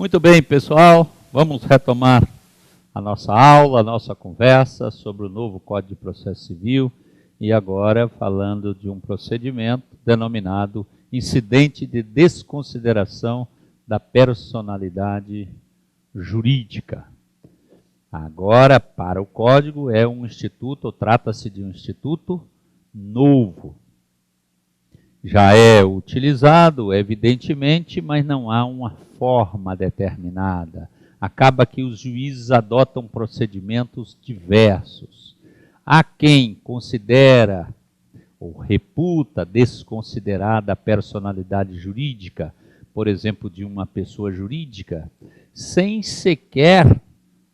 Muito bem, pessoal, vamos retomar a nossa aula, a nossa conversa sobre o novo Código de Processo Civil e agora falando de um procedimento denominado incidente de desconsideração da personalidade jurídica. Agora, para o Código, é um instituto, trata-se de um instituto novo. Já é utilizado, evidentemente, mas não há uma forma determinada. Acaba que os juízes adotam procedimentos diversos. Há quem considera ou reputa desconsiderada a personalidade jurídica, por exemplo, de uma pessoa jurídica, sem sequer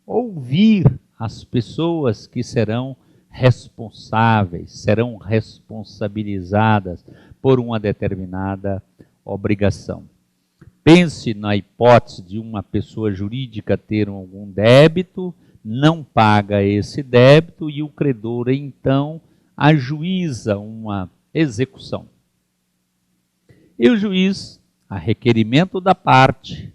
ouvir as pessoas que serão responsáveis, serão responsabilizadas por uma determinada obrigação. Pense na hipótese de uma pessoa jurídica ter algum débito, não paga esse débito e o credor, então, ajuiza uma execução. E o juiz, a requerimento da parte,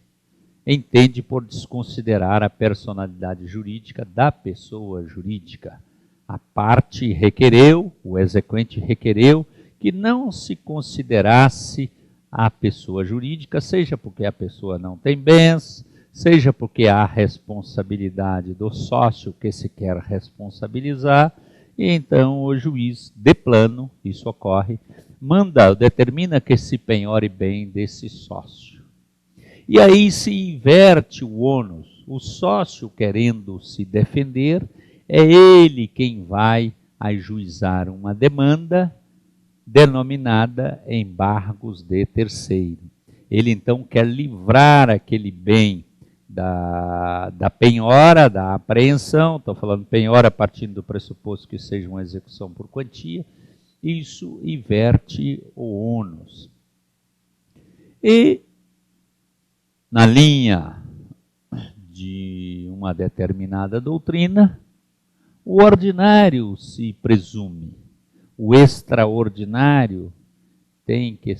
entende por desconsiderar a personalidade jurídica da pessoa jurídica. A parte requereu, o exequente requereu, que não se considerasse a pessoa jurídica, seja porque a pessoa não tem bens, seja porque há responsabilidade do sócio que se quer responsabilizar, e então o juiz, de plano, isso ocorre, determina que se penhore bem desse sócio. E aí se inverte o ônus, o sócio querendo se defender, é ele quem vai ajuizar uma demanda denominada embargos de terceiro. Ele então quer livrar aquele bem da penhora, da apreensão, estou falando penhora partindo do pressuposto que seja uma execução por quantia, isso inverte o ônus. E na linha de uma determinada doutrina, o ordinário se presume. O extraordinário tem que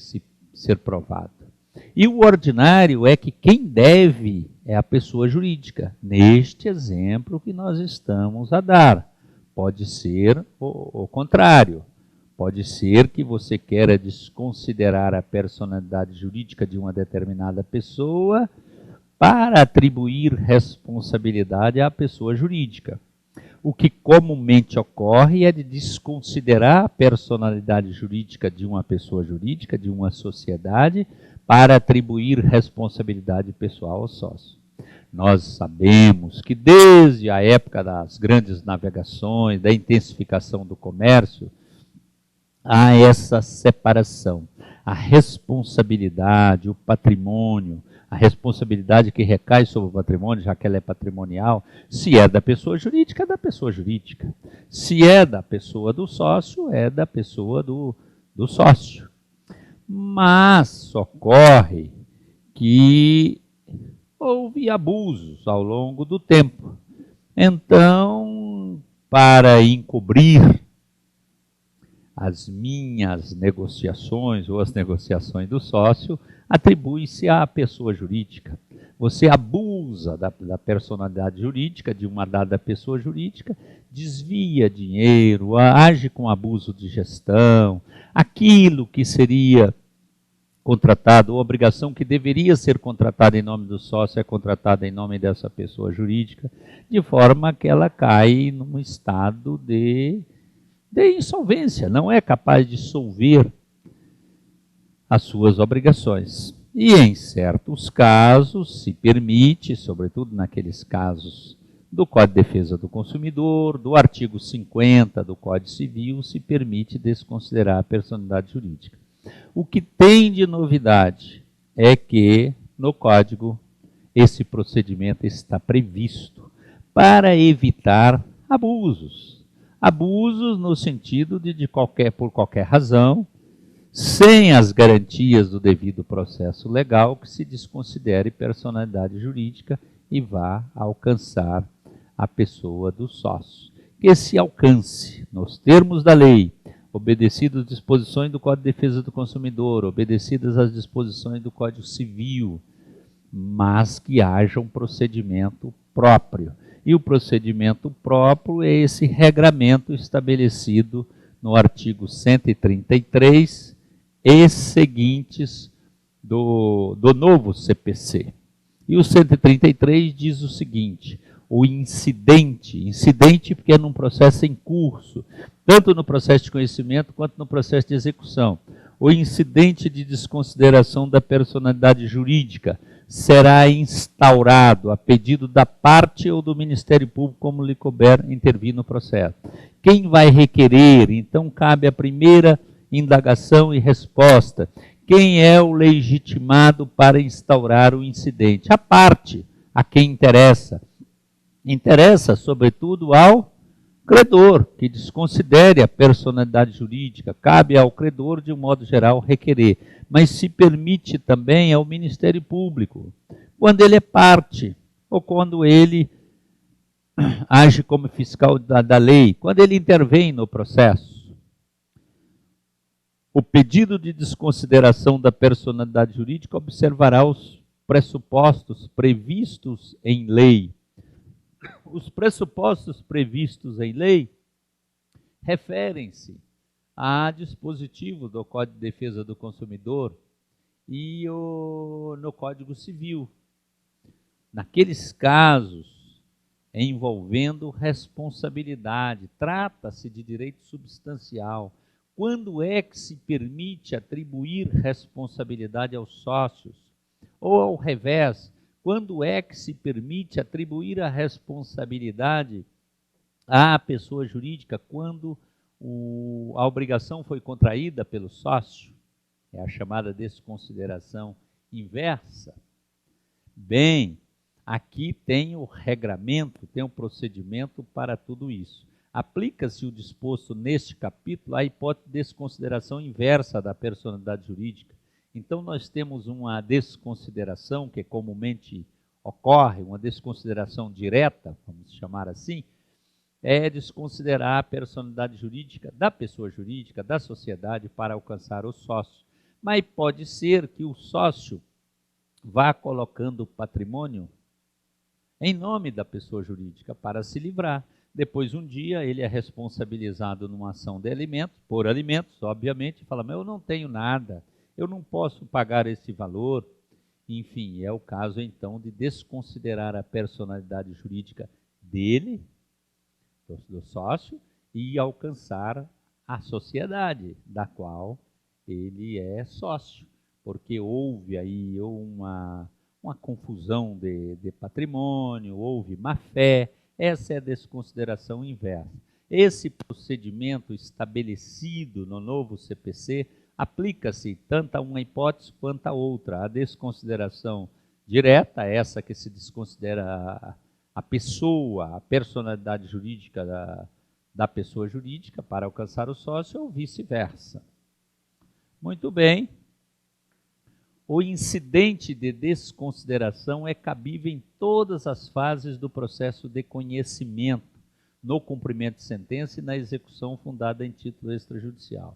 ser provado. E o ordinário é que quem deve é a pessoa jurídica, neste exemplo que nós estamos a dar. Pode ser o contrário. Pode ser que você queira desconsiderar a personalidade jurídica de uma determinada pessoa para atribuir responsabilidade à pessoa jurídica. O que comumente ocorre é de desconsiderar a personalidade jurídica de uma pessoa jurídica, de uma sociedade, para atribuir responsabilidade pessoal ao sócio. Nós sabemos que desde a época das grandes navegações, da intensificação do comércio, há essa separação. A responsabilidade, o patrimônio, a responsabilidade que recai sobre o patrimônio, já que ela é patrimonial, se é da pessoa jurídica, é da pessoa jurídica. Se é da pessoa do sócio, é da pessoa do sócio. Mas ocorre que houve abusos ao longo do tempo. Então, para encobrir as minhas negociações ou as negociações do sócio, atribui-se à pessoa jurídica. Você abusa da personalidade jurídica de uma dada pessoa jurídica, desvia dinheiro, age com abuso de gestão, aquilo que seria contratado, ou obrigação que deveria ser contratada em nome do sócio é contratada em nome dessa pessoa jurídica, de forma que ela cai num estado de insolvência, não é capaz de solver as suas obrigações. E em certos casos se permite, sobretudo naqueles casos do Código de Defesa do Consumidor, do artigo 50 do Código Civil, se permite desconsiderar a personalidade jurídica. O que tem de novidade é que no Código esse procedimento está previsto para evitar abusos. Abusos no sentido de por qualquer razão, sem as garantias do devido processo legal, que se desconsidere personalidade jurídica e vá alcançar a pessoa do sócio. Que se alcance, nos termos da lei, obedecidas as disposições do Código de Defesa do Consumidor, obedecidas as disposições do Código Civil, mas que haja um procedimento próprio. E o procedimento próprio é esse regramento estabelecido no artigo 133 e seguintes do novo CPC. E o 133 diz o seguinte: o incidente porque é num processo em curso, tanto no processo de conhecimento quanto no processo de execução. O incidente de desconsideração da personalidade jurídica será instaurado a pedido da parte ou do Ministério Público, como lhe couber intervir no processo. Quem vai requerer? Então, cabe a primeira indagação e resposta. Quem é o legitimado para instaurar o incidente? A parte, a quem interessa. Interessa, sobretudo, ao credor, que desconsidere a personalidade jurídica. Cabe ao credor, de um modo geral, requerer. Mas se permite também ao Ministério Público, quando ele é parte, ou quando ele age como fiscal da lei, quando ele intervém no processo. O pedido de desconsideração da personalidade jurídica observará os pressupostos previstos em lei. Os pressupostos previstos em lei referem-se a dispositivos do Código de Defesa do Consumidor e no Código Civil. Naqueles casos envolvendo responsabilidade, trata-se de direito substancial. Quando é que se permite atribuir responsabilidade aos sócios? Ou ao revés, quando é que se permite atribuir a responsabilidade à pessoa jurídica? Quando a obrigação foi contraída pelo sócio? É a chamada desconsideração inversa. Bem, aqui tem o regramento, tem o procedimento para tudo isso. Aplica-se o disposto neste capítulo à hipótese de desconsideração inversa da personalidade jurídica. Então, nós temos uma desconsideração que comumente ocorre, uma desconsideração direta, vamos chamar assim, é desconsiderar a personalidade jurídica da pessoa jurídica, da sociedade, para alcançar o sócio. Mas pode ser que o sócio vá colocando patrimônio em nome da pessoa jurídica para se livrar. Depois, um dia, ele é responsabilizado numa ação de alimentos, por alimentos, obviamente, e fala, mas eu não tenho nada, eu não posso pagar esse valor. Enfim, é o caso, então, de desconsiderar a personalidade jurídica dele, do sócio, e alcançar a sociedade da qual ele é sócio, porque houve aí uma confusão de patrimônio, houve má-fé. Essa é a desconsideração inversa. Esse procedimento estabelecido no novo CPC aplica-se tanto a uma hipótese quanto a outra. A desconsideração direta, essa que se desconsidera a pessoa, a personalidade jurídica da pessoa jurídica para alcançar o sócio, ou vice-versa. Muito bem. O incidente de desconsideração é cabível em todas as fases do processo de conhecimento, no cumprimento de sentença e na execução fundada em título extrajudicial.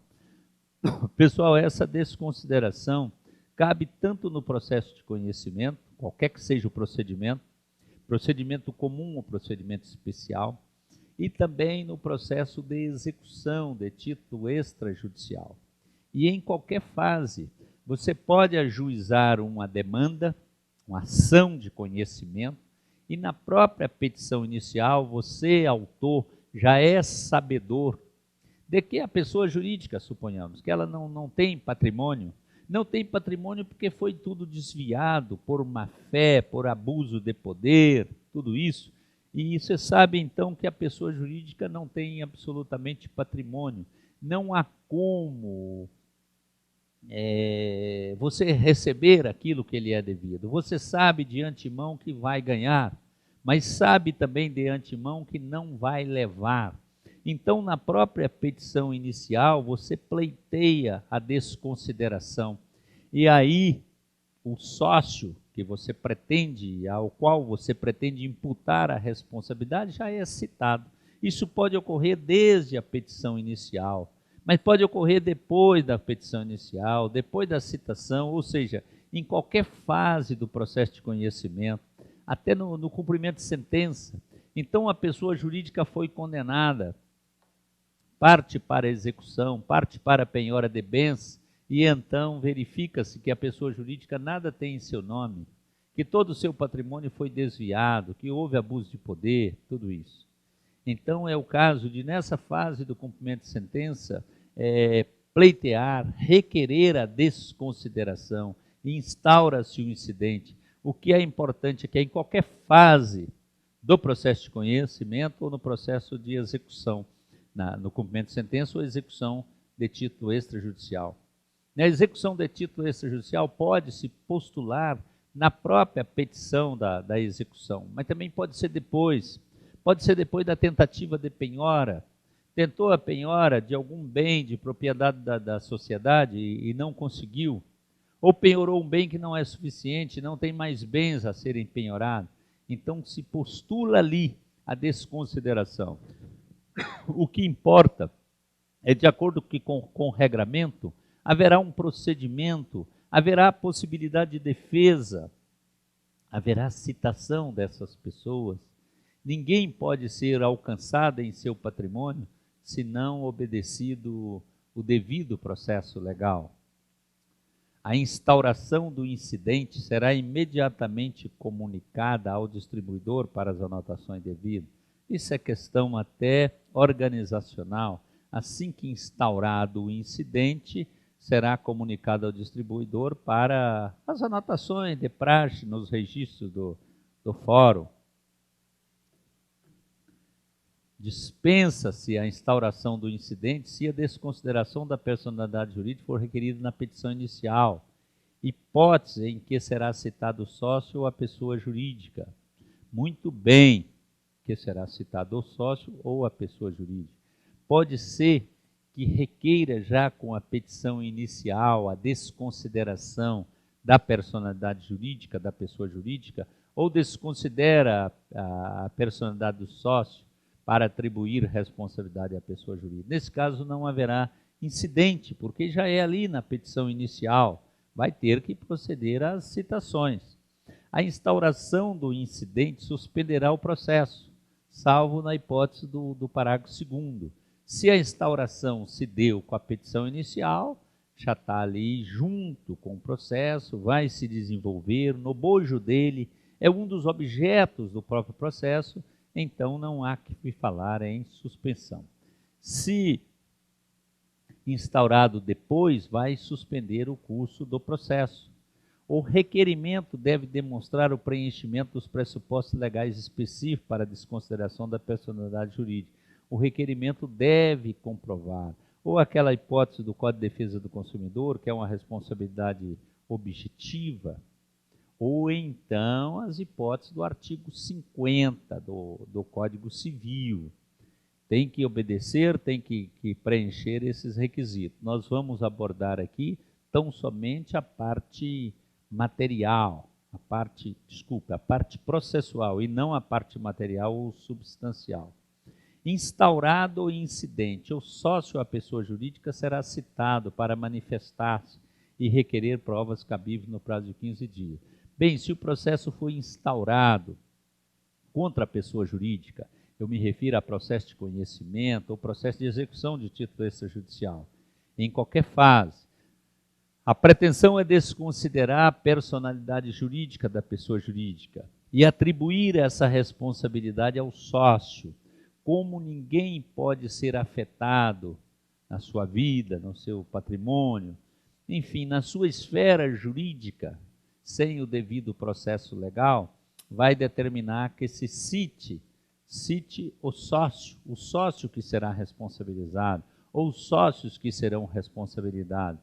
Pessoal, essa desconsideração cabe tanto no processo de conhecimento, qualquer que seja o procedimento comum ou procedimento especial, e também no processo de execução de título extrajudicial. E em qualquer fase, você pode ajuizar uma demanda, uma ação de conhecimento, e na própria petição inicial, você, autor, já é sabedor de que a pessoa jurídica, suponhamos, que ela não tem patrimônio, não tem patrimônio porque foi tudo desviado por má-fé, por abuso de poder, tudo isso. E você sabe, então, que a pessoa jurídica não tem absolutamente patrimônio. Não há como você receber aquilo que lhe é devido. Você sabe de antemão que vai ganhar, mas sabe também de antemão que não vai levar. Então, na própria petição inicial, você pleiteia a desconsideração. E aí, o sócio que você pretende, ao qual você pretende imputar a responsabilidade, já é citado. Isso pode ocorrer desde a petição inicial, mas pode ocorrer depois da petição inicial, depois da citação, ou seja, em qualquer fase do processo de conhecimento, até no cumprimento de sentença. Então, a pessoa jurídica foi condenada, parte para a execução, parte para a penhora de bens, e então verifica-se que a pessoa jurídica nada tem em seu nome, que todo o seu patrimônio foi desviado, que houve abuso de poder, tudo isso. Então, é o caso de, nessa fase do cumprimento de sentença, pleitear, requerer a desconsideração, instaura-se o incidente. O que é importante é que em qualquer fase do processo de conhecimento ou no processo de execução, no cumprimento de sentença ou execução de título extrajudicial. Na execução de título extrajudicial pode-se postular na própria petição da execução, mas também pode ser depois da tentativa de penhora. Tentou a penhora de algum bem de propriedade da sociedade e não conseguiu, ou penhorou um bem que não é suficiente, não tem mais bens a serem penhorados. Então se postula ali a desconsideração. O que importa é, de acordo com o regramento, haverá um procedimento, haverá a possibilidade de defesa, haverá citação dessas pessoas. Ninguém pode ser alcançado em seu patrimônio se não obedecido o devido processo legal. A instauração do incidente será imediatamente comunicada ao distribuidor para as anotações devidas. Isso é questão até organizacional. Assim que instaurado o incidente, será comunicado ao distribuidor para as anotações de praxe nos registros do fórum. Dispensa-se a instauração do incidente se a desconsideração da personalidade jurídica for requerida na petição inicial, hipótese em que será citado o sócio ou a pessoa jurídica. Muito bem, que será citado o sócio ou a pessoa jurídica. Pode ser que requeira já com a petição inicial a desconsideração da personalidade jurídica, da pessoa jurídica, ou desconsidera a personalidade do sócio para atribuir responsabilidade à pessoa jurídica. Nesse caso não haverá incidente, porque já é ali na petição inicial, vai ter que proceder às citações. A instauração do incidente suspenderá o processo, salvo na hipótese do parágrafo 2º. Se a instauração se deu com a petição inicial, já está ali junto com o processo, vai se desenvolver, no bojo dele, é um dos objetos do próprio processo, então não há que falar em suspensão. Se instaurado depois, vai suspender o curso do processo. O requerimento deve demonstrar o preenchimento dos pressupostos legais específicos para a desconsideração da personalidade jurídica. O requerimento deve comprovar ou aquela hipótese do Código de Defesa do Consumidor, que é uma responsabilidade objetiva, ou então as hipóteses do artigo 50 do Código Civil. Tem que obedecer, tem que preencher esses requisitos. Nós vamos abordar aqui tão somente a parte material, a parte processual e não a parte material ou substancial. Instaurado o incidente, o sócio ou a pessoa jurídica será citado para manifestar-se e requerer provas cabíveis no prazo de 15 dias. Bem, se o processo foi instaurado contra a pessoa jurídica, eu me refiro a processo de conhecimento ou processo de execução de título extrajudicial, em qualquer fase, a pretensão é desconsiderar a personalidade jurídica da pessoa jurídica e atribuir essa responsabilidade ao sócio. Como ninguém pode ser afetado na sua vida, no seu patrimônio, enfim, na sua esfera jurídica, sem o devido processo legal, vai determinar que se cite o sócio que será responsabilizado, ou os sócios que serão responsabilizados.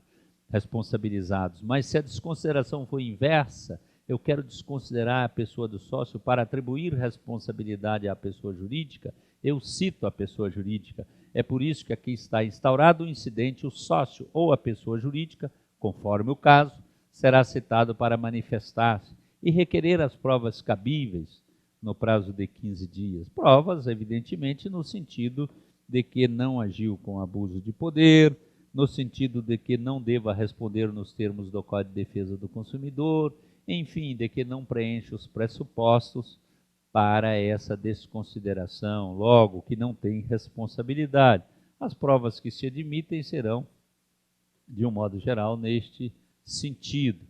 Mas se a desconsideração for inversa, eu quero desconsiderar a pessoa do sócio para atribuir responsabilidade à pessoa jurídica, eu cito a pessoa jurídica. É por isso que aqui está instaurado o incidente, o sócio ou a pessoa jurídica, conforme o caso, será citado para manifestar-se e requerer as provas cabíveis no prazo de 15 dias. Provas, evidentemente, no sentido de que não agiu com abuso de poder, no sentido de que não deva responder nos termos do Código de Defesa do Consumidor, enfim, de que não preenche os pressupostos para essa desconsideração, logo que não tem responsabilidade. As provas que se admitem serão, de um modo geral, neste sentido.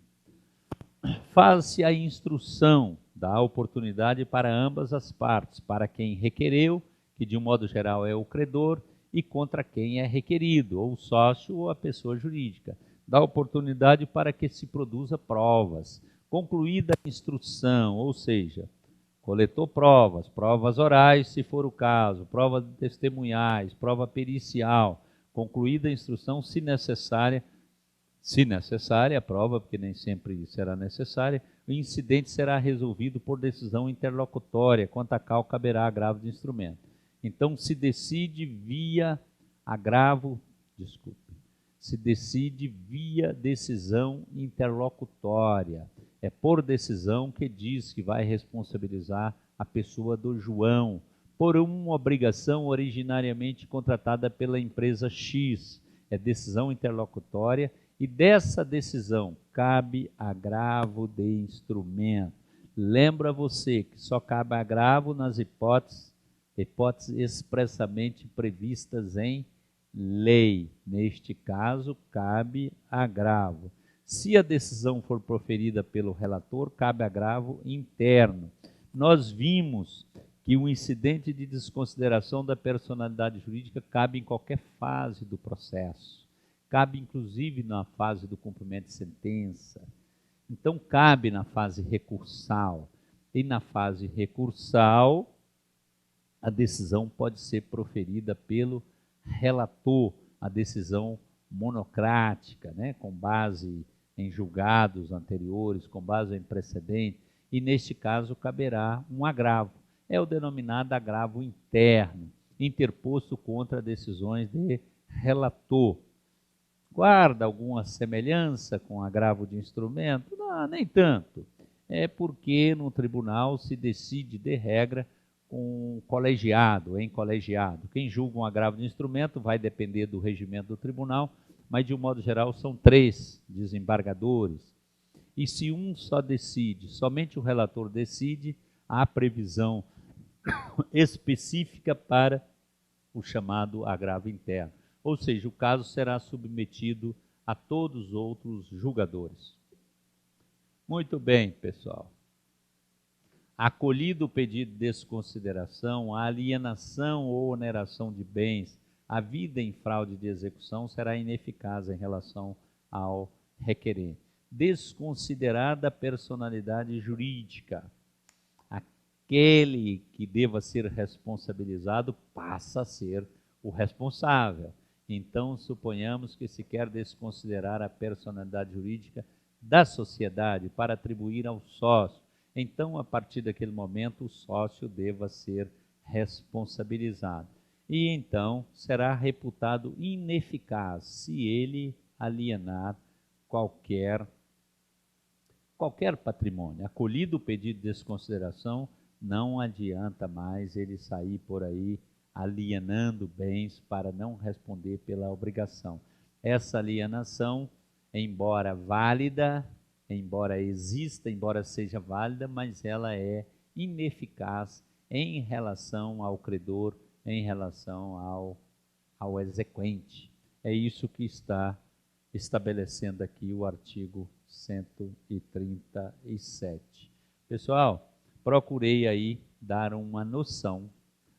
Faz-se a instrução, dá oportunidade para ambas as partes, para quem requereu, que de um modo geral é o credor, e contra quem é requerido, ou o sócio ou a pessoa jurídica. Dá oportunidade para que se produza provas. Concluída a instrução, ou seja, coletou provas, provas orais, se for o caso, provas testemunhais, prova pericial, concluída a instrução, se necessária a prova, porque nem sempre será necessária, o incidente será resolvido por decisão interlocutória, quanto a qual caberá agravo de instrumento. Então, se decide via decisão interlocutória. É por decisão que diz que vai responsabilizar a pessoa do João por uma obrigação originariamente contratada pela empresa X. É decisão interlocutória e dessa decisão cabe agravo de instrumento. Lembra você que só cabe agravo nas hipóteses expressamente previstas em lei. Neste caso, cabe agravo. Se a decisão for proferida pelo relator, cabe agravo interno. Nós vimos que o incidente de desconsideração da personalidade jurídica cabe em qualquer fase do processo. Cabe inclusive na fase do cumprimento de sentença. Então, cabe na fase recursal. E na fase recursal, a decisão pode ser proferida pelo relator, a decisão monocrática, né, com base em julgados anteriores, com base em precedentes, e neste caso caberá um agravo. É o denominado agravo interno, interposto contra decisões de relator. Guarda alguma semelhança com agravo de instrumento? Não, nem tanto. É porque no tribunal se decide, de regra, com colegiado, em colegiado. Quem julga um agravo de instrumento vai depender do regimento do tribunal, mas de um modo geral são 3 desembargadores. E se um só decide, somente o relator decide, há previsão específica para o chamado agravo interno. Ou seja, o caso será submetido a todos os outros julgadores. Muito bem, pessoal. Acolhido o pedido de desconsideração, a alienação ou oneração de bens, a vida em fraude de execução será ineficaz em relação ao requerente. Desconsiderada a personalidade jurídica, aquele que deva ser responsabilizado passa a ser o responsável. Então, suponhamos que se quer desconsiderar a personalidade jurídica da sociedade para atribuir ao sócio. Então, a partir daquele momento, o sócio deva ser responsabilizado. E então será reputado ineficaz se ele alienar qualquer patrimônio. Acolhido o pedido de desconsideração, não adianta mais ele sair por aí alienando bens para não responder pela obrigação. Essa alienação, embora válida, embora exista, embora seja válida, mas ela é ineficaz em relação ao credor, em relação ao exequente. É isso que está estabelecendo aqui o artigo 137. Pessoal, procurei aí dar uma noção,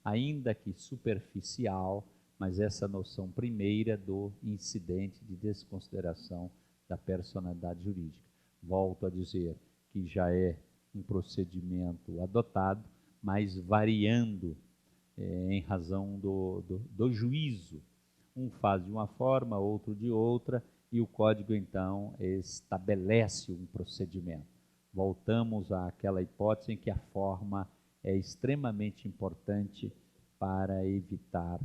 ainda que superficial, mas essa noção primeira do incidente de desconsideração da personalidade jurídica. Volto a dizer que já é um procedimento adotado, mas variando em razão do juízo. Um faz de uma forma, outro de outra, e o Código, então, estabelece um procedimento. Voltamos àquela hipótese em que a forma é extremamente importante para evitar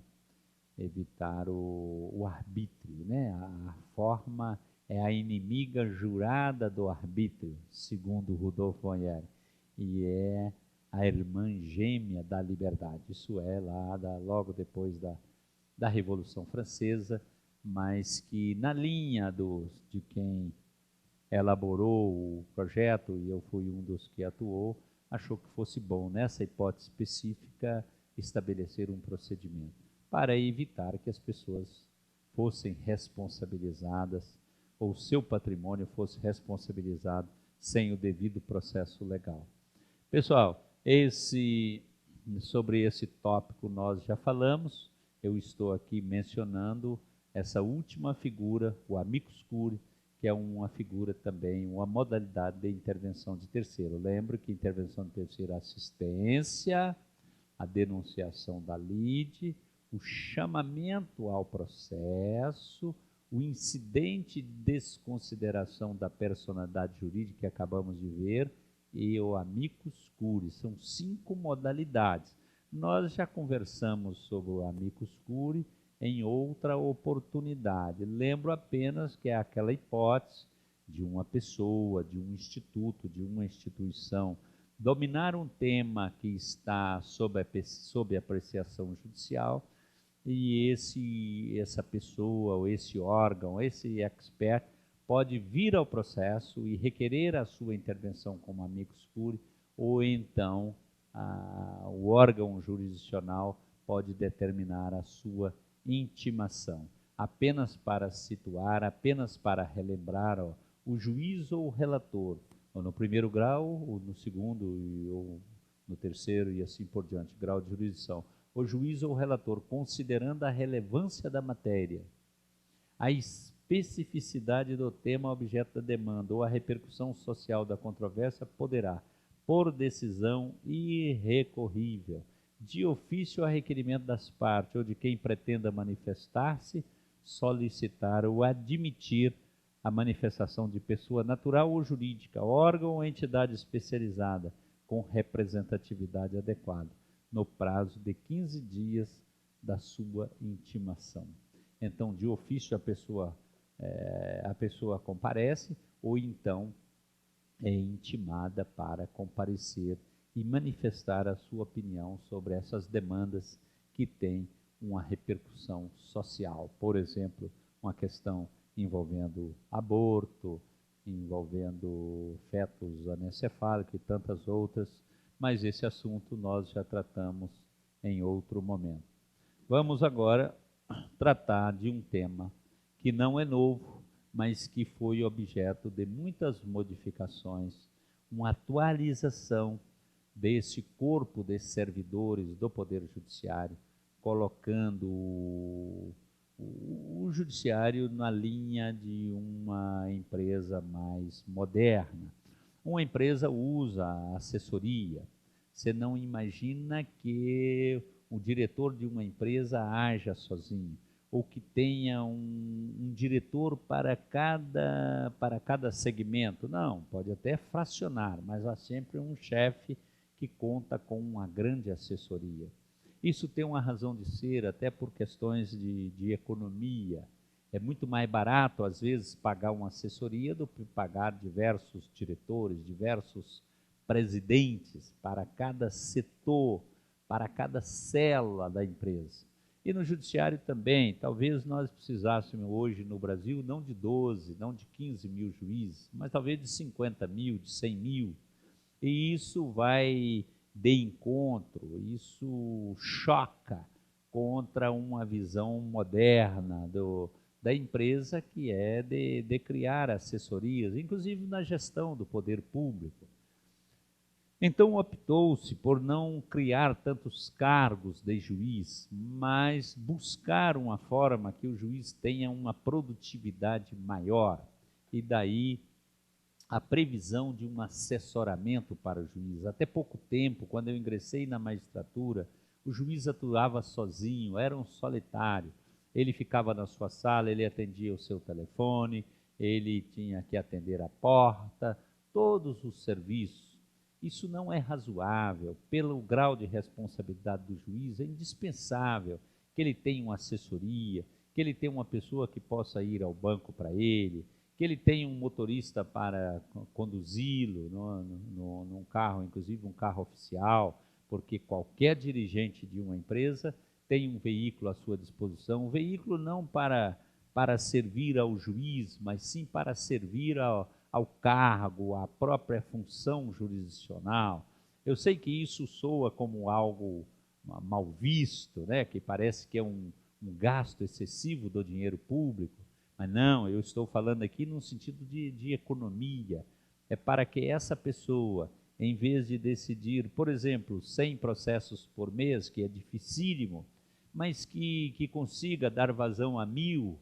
o arbítrio, né? A forma é a inimiga jurada do arbítrio, segundo Rudolf von Ehring, e é a irmã gêmea da liberdade. Isso é logo depois da Revolução Francesa, mas que na linha de quem elaborou o projeto, e eu fui um dos que atuou, achou que fosse bom, nessa hipótese específica, estabelecer um procedimento, para evitar que as pessoas fossem responsabilizadas, ou seu patrimônio fosse responsabilizado sem o devido processo legal. Pessoal, sobre esse tópico nós já falamos, eu estou aqui mencionando essa última figura, o amicus curiae, que é uma figura também, uma modalidade de intervenção de terceiro. Lembro que intervenção de terceiro é assistência, a denunciação da lide, o chamamento ao processo, o incidente de desconsideração da personalidade jurídica que acabamos de ver, e o amicus curiae. São 5 modalidades. Nós já conversamos sobre o amicus curiae em outra oportunidade. Lembro apenas que é aquela hipótese de uma pessoa, de um instituto, de uma instituição, dominar um tema que está sob apreciação judicial, e essa pessoa, ou esse órgão, esse expert, pode vir ao processo e requerer a sua intervenção como amicus curiae, ou então o órgão jurisdicional pode determinar a sua intimação. Apenas para situar, apenas para relembrar, o juiz ou o relator, ou no primeiro grau, ou no segundo, ou no terceiro e assim por diante, grau de jurisdição. O juiz ou o relator, considerando a relevância da matéria, a especificidade do tema objeto da demanda ou a repercussão social da controvérsia, poderá, por decisão irrecorrível, de ofício a requerimento das partes ou de quem pretenda manifestar-se, solicitar ou admitir a manifestação de pessoa natural ou jurídica, órgão ou entidade especializada, com representatividade adequada, no prazo de 15 dias da sua intimação. Então, de ofício a pessoa comparece, ou então é intimada para comparecer e manifestar a sua opinião sobre essas demandas que têm uma repercussão social. Por exemplo, uma questão envolvendo aborto, envolvendo fetos anencefálicos e tantas outras, mas esse assunto nós já tratamos em outro momento. Vamos agora tratar de um tema que não é novo, mas que foi objeto de muitas modificações, uma atualização desse corpo de servidores do Poder Judiciário, colocando o Judiciário na linha de uma empresa mais moderna. Uma empresa usa assessoria. Você não imagina que o diretor de uma empresa haja sozinho, ou que tenha um diretor para cada segmento. Não, pode até fracionar, mas há sempre um chefe que conta com uma grande assessoria. Isso tem uma razão de ser, até por questões de economia. É muito mais barato, às vezes, pagar uma assessoria do que pagar diversos diretores, diversos presidentes para cada setor, para cada célula da empresa. E no judiciário também, talvez nós precisássemos hoje no Brasil não de 12, não de 15 mil juízes, mas talvez de 50 mil, de 100 mil. E isso vai de encontro, isso choca contra uma visão moderna da empresa, que é de criar assessorias, inclusive na gestão do poder público. Então optou-se por não criar tantos cargos de juiz, mas buscar uma forma que o juiz tenha uma produtividade maior, e daí a previsão de um assessoramento para o juiz. Até pouco tempo, quando eu ingressei na magistratura, o juiz atuava sozinho, era um solitário. Ele ficava na sua sala, ele atendia o seu telefone, ele tinha que atender a porta, todos os serviços. Isso não é razoável. Pelo grau de responsabilidade do juiz, é indispensável que ele tenha uma assessoria, que ele tenha uma pessoa que possa ir ao banco para ele, que ele tenha um motorista para conduzi-lo num carro, inclusive um carro oficial, porque qualquer dirigente de uma empresa tem um veículo à sua disposição, um veículo não para para servir ao juiz, mas sim para servir ao cargo, à própria função jurisdicional. Eu sei que isso soa como algo mal visto, né? Que parece que é um gasto excessivo do dinheiro público, mas não, eu estou falando aqui no sentido de economia. É para que essa pessoa, em vez de decidir, por exemplo, 100 processos por mês, que é dificílimo, mas que consiga dar vazão a 1000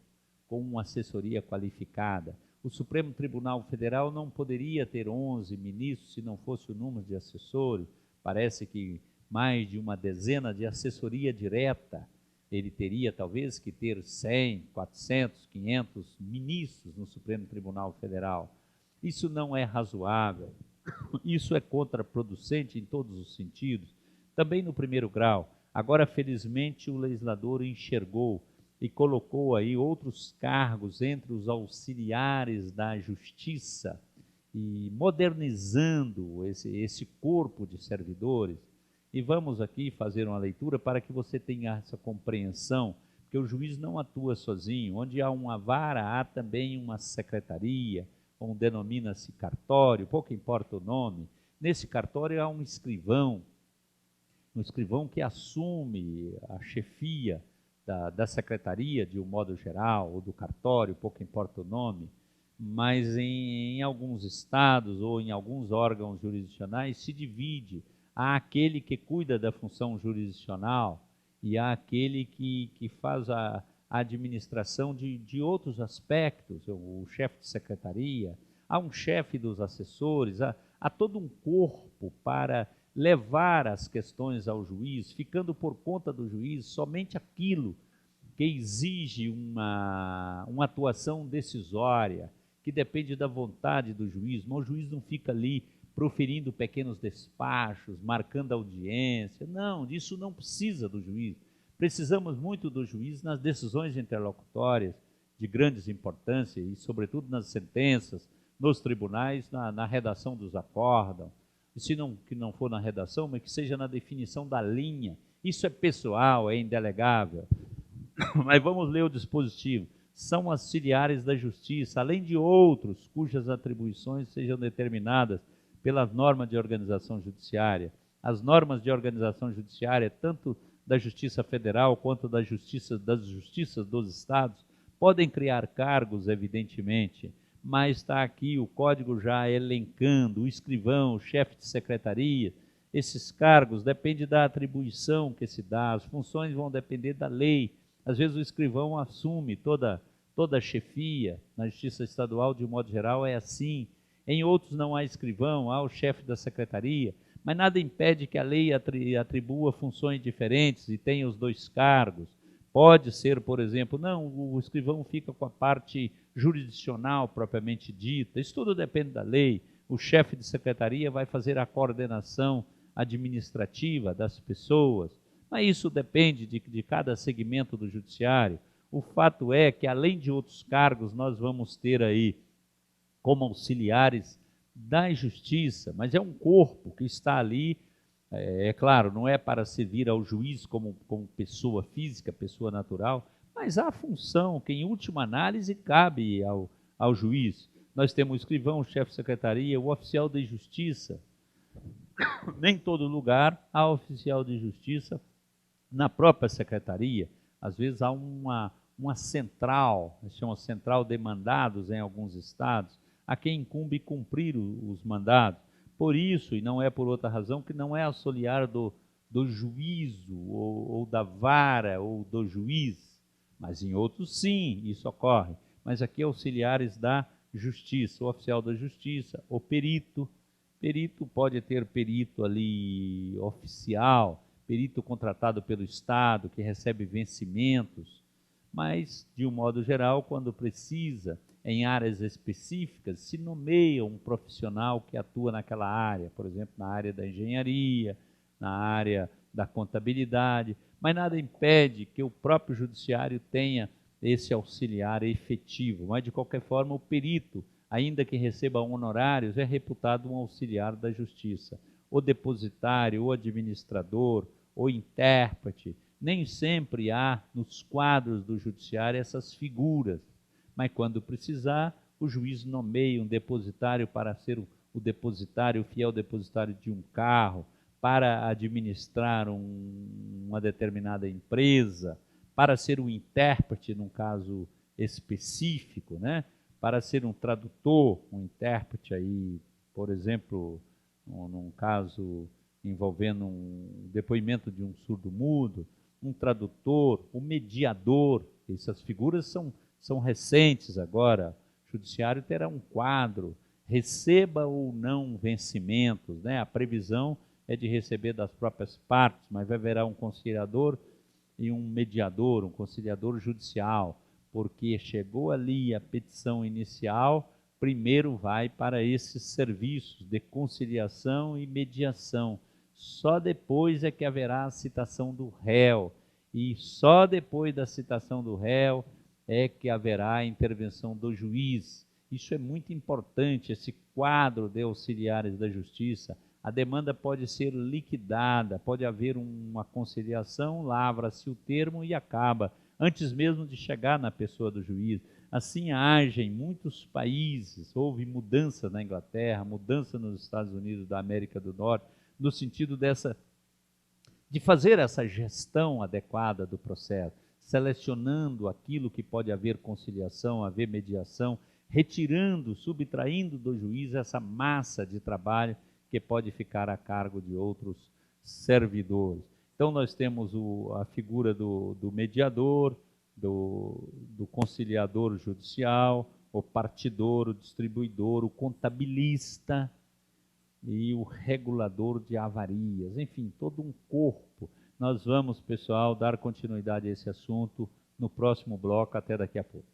com uma assessoria qualificada. O Supremo Tribunal Federal não poderia ter 11 ministros se não fosse o número de assessores. Parece que mais de uma dezena de assessoria direta. Ele teria talvez que ter 100, 400, 500 ministros no Supremo Tribunal Federal. Isso não é razoável, isso é contraproducente em todos os sentidos. Também no primeiro grau. Agora, felizmente, o legislador enxergou e colocou aí outros cargos entre os auxiliares da justiça e modernizando esse corpo de servidores. E vamos aqui fazer uma leitura para que você tenha essa compreensão, porque o juiz não atua sozinho. Onde há uma vara, há também uma secretaria, ou denomina-se cartório, pouco importa o nome. Nesse cartório há um escrivão que assume a chefia da secretaria, de um modo geral, ou do cartório, pouco importa o nome, mas em alguns estados ou em alguns órgãos jurisdicionais se divide. Há aquele que cuida da função jurisdicional e há aquele que faz a administração de outros aspectos, o chefe de secretaria, há um chefe dos assessores, há todo um corpo para levar as questões ao juiz, ficando por conta do juiz somente aquilo que exige uma atuação decisória, que depende da vontade do juiz, mas o juiz não fica ali proferindo pequenos despachos, marcando audiência. Não, disso não precisa do juiz. Precisamos muito do juiz nas decisões interlocutórias de grandes importância e, sobretudo, nas sentenças, nos tribunais, na redação dos acórdãos. E se que não for na redação, mas que seja na definição da linha. Isso é pessoal, é indelegável. Mas vamos ler o dispositivo. São auxiliares da justiça, além de outros cujas atribuições sejam determinadas pelas normas de organização judiciária. As normas de organização judiciária, tanto da Justiça Federal quanto das justiças dos estados, podem criar cargos, evidentemente, mas está aqui o código já elencando o escrivão, o chefe de secretaria. Esses cargos dependem da atribuição que se dá, as funções vão depender da lei. Às vezes o escrivão assume toda a chefia, na Justiça Estadual, de um modo geral, é assim. Em outros não há escrivão, há o chefe da secretaria, mas nada impede que a lei atribua funções diferentes e tenha os dois cargos. Pode ser, por exemplo, não, o escrivão fica com a parte jurisdicional propriamente dita, isso tudo depende da lei. O chefe de secretaria vai fazer a coordenação administrativa das pessoas, mas isso depende de cada segmento do judiciário. O fato é que, além de outros cargos, nós vamos ter aí como auxiliares da justiça, mas é um corpo que está ali, é claro, não é para servir ao juiz como pessoa física, pessoa natural, mas há função que, em última análise, cabe ao juiz. Nós temos o escrivão, o chefe de secretaria, o oficial de justiça. Nem em todo lugar há oficial de justiça na própria secretaria. Às vezes há uma central, chama central de mandados em alguns estados, a quem incumbe cumprir os mandados. Por isso, e não é por outra razão, que não é auxiliar do juízo, ou da vara, ou do juiz, mas em outros sim, isso ocorre. Mas aqui auxiliares da justiça, o oficial da justiça, o perito. Perito pode ter perito ali oficial, perito contratado pelo Estado, que recebe vencimentos, mas, de um modo geral, quando precisa, em áreas específicas, se nomeia um profissional que atua naquela área, por exemplo, na área da engenharia, na área da contabilidade, mas nada impede que o próprio judiciário tenha esse auxiliar efetivo. Mas, de qualquer forma, o perito, ainda que receba honorários, é reputado um auxiliar da justiça. O depositário, o administrador, o intérprete, Nem sempre há nos quadros do judiciário essas figuras, mas quando precisar, o juiz nomeia um depositário para ser o depositário, o fiel depositário de um carro, para administrar uma determinada empresa, para ser um intérprete num caso específico, né? Para ser um tradutor, um intérprete aí, por exemplo, num caso envolvendo um depoimento de um surdo-mudo, um tradutor, um mediador. Essas figuras são recentes agora. O judiciário terá um quadro, receba ou não vencimentos, né? A previsão é de receber das próprias partes, mas haverá um conciliador e um mediador, um conciliador judicial, porque chegou ali a petição inicial, primeiro vai para esses serviços de conciliação e mediação. Só depois é que haverá a citação do réu, e só depois da citação do réu é que haverá a intervenção do juiz. Isso é muito importante, esse quadro de auxiliares da justiça. A demanda pode ser liquidada, pode haver uma conciliação, lavra-se o termo e acaba, antes mesmo de chegar na pessoa do juiz. Assim age em muitos países, houve mudança na Inglaterra, mudança nos Estados Unidos da América do Norte, no sentido de fazer essa gestão adequada do processo, selecionando aquilo que pode haver conciliação, haver mediação, retirando, subtraindo do juiz essa massa de trabalho que pode ficar a cargo de outros servidores. Então nós temos a figura do mediador, do conciliador judicial, o partidor, o distribuidor, o contabilista e o regulador de avarias, enfim, todo um corpo. Nós vamos, pessoal, dar continuidade a esse assunto no próximo bloco. Até daqui a pouco.